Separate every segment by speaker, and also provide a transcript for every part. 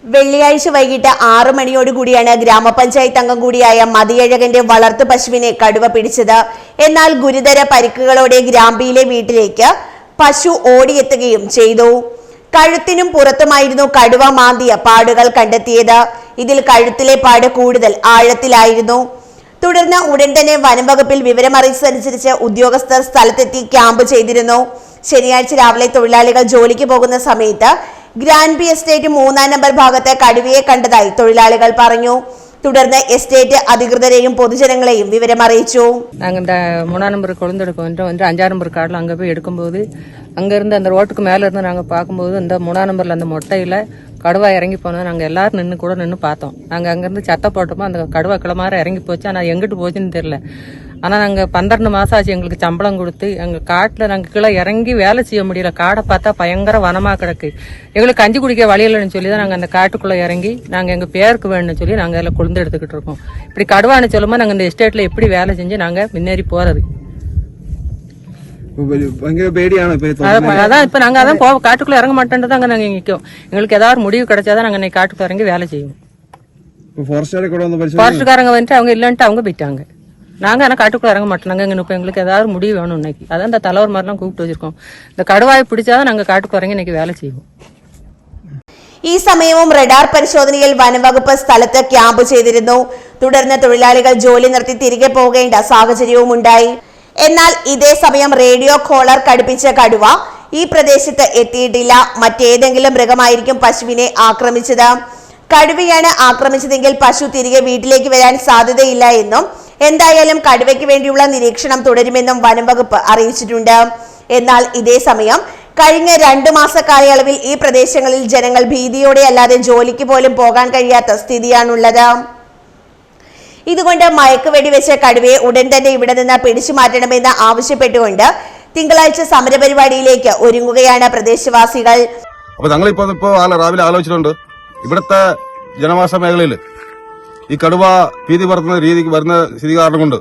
Speaker 1: വെള്ളിയാഴ്ച വൈകിട്ട് 6 മണിയോടുകൂടിയാണ് ഗ്രാമപഞ്ചായത്ത് അംഗം കൂടിയായ മതിയഴകന്റെ വളർത്തു പശുവിനെ കടുവ പിടിച്ചത്. എന്നാൽ ഗുരുതര പരിക്കുകളോടെ ഗ്രാമ്പിയിലെ വീട്ടിലേക്ക് പശു ഓടിയെത്തുകയും ചെയ്തു. കഴുത്തിനും പുറത്തുമായിരുന്നു കടുവ മാന്തിയ പാടുകൾ കണ്ടെത്തിയത്. ഇതിൽ കഴുത്തിലെ പാട് കൂടുതൽ ആഴത്തിലായിരുന്നു. തുടർന്ന് ഉടൻ തന്നെ വനംവകുപ്പിൽ വിവരമറിയിച്ചതനുസരിച്ച് ഉദ്യോഗസ്ഥർ സ്ഥലത്തെത്തി ക്യാമ്പ് ചെയ്തിരുന്നു. ശനിയാഴ്ച രാവിലെ തൊഴിലാളികൾ ജോലിക്ക് പോകുന്ന സമയത്ത് ഗ്രാൻഡ് എസ്റ്റേറ്റ് 3-ാം നമ്പർ ഭാഗത്ത് കടുവയെ കണ്ടതായി തൊഴിലാളികൾ പറഞ്ഞു. തുടർന്ന് എസ്റ്റേറ്റ് അധികൃതരെയും പൊതുജനങ്ങളെയും വിവരമറിയിച്ചു.
Speaker 2: நாங்கள் இந்த 3-ஆம் நம்பர் கொழுந்தெடுக்க வந்துட்டோம். 5-ஆம் நம்பர் காட்டில் அங்கே போய் எடுக்கும்போது அங்கேருந்து அந்த ரோட்டுக்கு மேலே இருந்து நாங்கள் பார்க்கும்போது இந்த 3-ஆம் நம்பரில் அந்த மொட்டையில் கடுவா இறங்கி போனது நாங்கள் எல்லாரும் நின்று பார்த்தோம். நாங்கள் அங்கேருந்து சட்டை போட்டோமோ அந்த கடுவா கிளமாற இறங்கி போச்சு. ஆனால் எங்கிட்டு போச்சுன்னு தெரியல. ஆனால் நாங்கள் 12 மாதம் ஆச்சு எங்களுக்கு சம்பளம் கொடுத்து எங்கள் காட்டில் நாங்கள் கீழே இறங்கி வேலை செய்ய முடியல. காடை பார்த்தா பயங்கர வனமாக கிடக்கு. எங்களுக்கு கஞ்சி குடிக்க வழி இல்லைன்னு சொல்லி தான் நாங்கள் அந்த காட்டுக்குள்ளே இறங்கி நாங்கள் எங்கள் பேருக்கு வேணும்னு சொல்லி நாங்கள் அதில் கொழுந்து எடுத்துக்கிட்டு இருக்கோம். இப்படி கடுவான்னு சொல்லும்போது நாங்கள் இந்த எஸ்டேட்டில் எப்படி வேலை செஞ்சு நாங்கள் முன்னேறி போகிறது. அதான் இப்ப நாங்க அதான் காட்டுக்குள்ள இறங்க மாட்டேன்றது அங்க நாங்க நிற்கும். எங்களுக்கு ஏதாவது முடிவு கிடைச்சாதான் நாங்க காட்டுக்கு இறங்கி வேலை செய்வோம். ஃபாரஸ்ட்காரங்க வந்துட்டு அவங்க இல்லன்ட்டு அவங்க போயிட்டாங்க. நாங்க ஆனா காட்டுக்குள்ள இறங்க மாட்டோம். நாங்க இப்ப எங்களுக்கு ஏதாவது முடிவு வேணும் இன்னைக்கு. அதான் இந்த தலைவர் மாதிரிலாம் கூப்பிட்டு வச்சிருக்கோம். இந்த கடுவாயை பிடிச்சாதான் நாங்க காட்டுக்கு இறங்கி இன்னைக்கு வேலை செய்வோம்.
Speaker 1: ഈ സമയവും റഡാർ പരിശോധനയിൽ വനംവകുപ്പ് സ്ഥലത്ത് ക്യാമ്പ് ചെയ്തിരുന്നു. തുടർന്ന് തൊഴിലാളികൾ ജോലി നിർത്തി തിരികെ പോകേണ്ട സാഹചര്യവും ഉണ്ടായി. എന്നാൽ ഇതേ സമയം റേഡിയോ കോളർ ഘടിപ്പിച്ച കടുവ ഈ പ്രദേശത്ത് എത്തിയിട്ടില്ല. മറ്റേതെങ്കിലും മൃഗമായിരിക്കും പശുവിനെ ആക്രമിച്ചത്. കടുവയാണ് ആക്രമിച്ചതെങ്കിൽ പശു തിരികെ വീട്ടിലേക്ക് വരാൻ സാധ്യതയില്ല എന്നും എന്തായാലും കടുവയ്ക്ക് വേണ്ടിയുള്ള നിരീക്ഷണം തുടരുമെന്നും വനംവകുപ്പ് അറിയിച്ചിട്ടുണ്ട്. എന്നാൽ ഇതേ സമയം കഴിഞ്ഞ 2 മാസ കാലയളവിൽ ഈ പ്രദേശങ്ങളിൽ ജനങ്ങൾ ഭീതിയോടെ അല്ലാതെ ജോലിക്ക് പോലും പോകാൻ കഴിയാത്ത സ്ഥിതിയാണുള്ളത്. ഇതുകൊണ്ട് മയക്കുവെടി വെച്ച കടുവയെ ഉടൻ തന്നെ ഇവിടെ നിന്ന് പിടിച്ചു മാറ്റണമെന്ന് ആവശ്യപ്പെട്ടുകൊണ്ട് തിങ്കളാഴ്ച സമരപരിപാടിയിലേക്ക് ഒരുങ്ങുകയാണ് പ്രദേശവാസികൾ.
Speaker 3: അപ്പോൾ ഞങ്ങളിപ്പോ രാവിലെ ആലോചിച്ചിട്ടുണ്ട്. ഇവിടുത്തെ ജനവാസ മേഖലയിൽ ഈ കടുവ ഭീതി പരത്തുന്ന രീതിക്ക് വരുന്ന സ്ഥിതി കാരണം കൊണ്ട്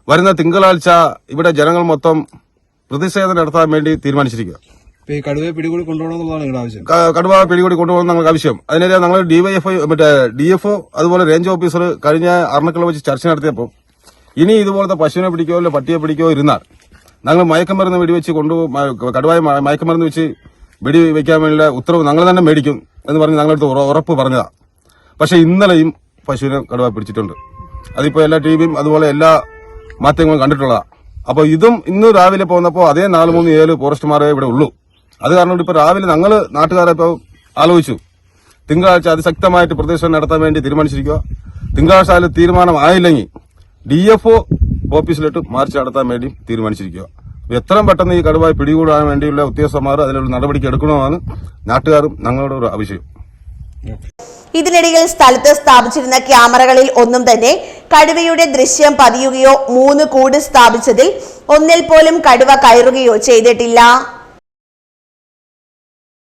Speaker 3: വരുന്ന തിങ്കളാഴ്ച ഇവിടെ ജനങ്ങൾ മൊത്തം പ്രതിഷേധം നടത്താൻ വേണ്ടി തീരുമാനിച്ചിരിക്കുക.
Speaker 4: കടുവയെ പിടികൂടി കൊണ്ടുപോകണമെന്നുള്ളതാണ് നിങ്ങളുടെ ആവശ്യം.
Speaker 3: കടുവ പിടികൂടി കൊണ്ടുപോകണം ഞങ്ങൾക്ക് ആവശ്യം. അതിനെതിരെ ഞങ്ങൾ ഡിവൈഎഫ്ഐ DFO അതുപോലെ റേഞ്ച് ഓഫീസർ കഴിഞ്ഞ അർണക്കിള വെച്ച് ചർച്ച നടത്തിയപ്പോൾ ഇനി ഇതുപോലത്തെ പശുവിനെ പിടിക്കോ അല്ലെ പട്ടിയെ പിടിക്കോ ഇരുന്നാൽ ഞങ്ങൾ മയക്കുമരുന്ന് വെടിവെച്ച് കടുവായ മയക്കുമരുന്ന് വെച്ച് വെടി വെക്കാൻ വേണ്ടിയുള്ള ഉത്തരവ് ഞങ്ങൾ തന്നെ മേടിക്കും എന്ന് പറഞ്ഞ് ഞങ്ങളടുത്ത് ഉറപ്പ് പറഞ്ഞതാണ്. പക്ഷെ ഇന്നലെയും പശുവിനെ കടുവ പിടിച്ചിട്ടുണ്ട്. അതിപ്പോ എല്ലാ ടിവിയും അതുപോലെ എല്ലാ മാധ്യമങ്ങളും കണ്ടിട്ടുള്ളതാണ്. അപ്പോൾ ഇതും ഇന്ന് രാവിലെ പോകുന്നപ്പോൾ അതേ 4-3-7 ഫോറസ്റ്റുമാരെ ഇവിടെ ഉള്ളൂ. അത് കാരണം ഇപ്പൊ രാവിലെ ഞങ്ങൾ നാട്ടുകാരെ ഇപ്പോൾ ആലോചിച്ചു തിങ്കളാഴ്ച അതിശക്തമായിട്ട് പ്രതിഷേധം നടത്താൻ വേണ്ടി തീരുമാനിച്ചിരിക്കുക. തിങ്കളാഴ്ച അതിൽ തീരുമാനമായില്ലെങ്കിൽ DFO ഓഫീസിലിട്ട് മാർച്ച് നടത്താൻ വേണ്ടി തീരുമാനിച്ചിരിക്കുക. എത്രയും പെട്ടെന്ന് ഈ കടുവയെ പിടികൂടാൻ വേണ്ടിയുള്ള ഉദ്യോഗസ്ഥന്മാർ അതിനുള്ള നടപടിക്ക് എടുക്കണമെന്നാണ് നാട്ടുകാരും ഞങ്ങളുടെ ഒരു ആവശ്യം.
Speaker 1: ഇതിനിടയിൽ സ്ഥലത്ത് സ്ഥാപിച്ചിരുന്ന ക്യാമറകളിൽ ഒന്നും തന്നെ കടുവയുടെ ദൃശ്യം പതിയുകയോ 3 കൂട് സ്ഥാപിച്ചതിൽ ഒന്നിൽ പോലും കടുവ കയറുകയോ ചെയ്തിട്ടില്ല.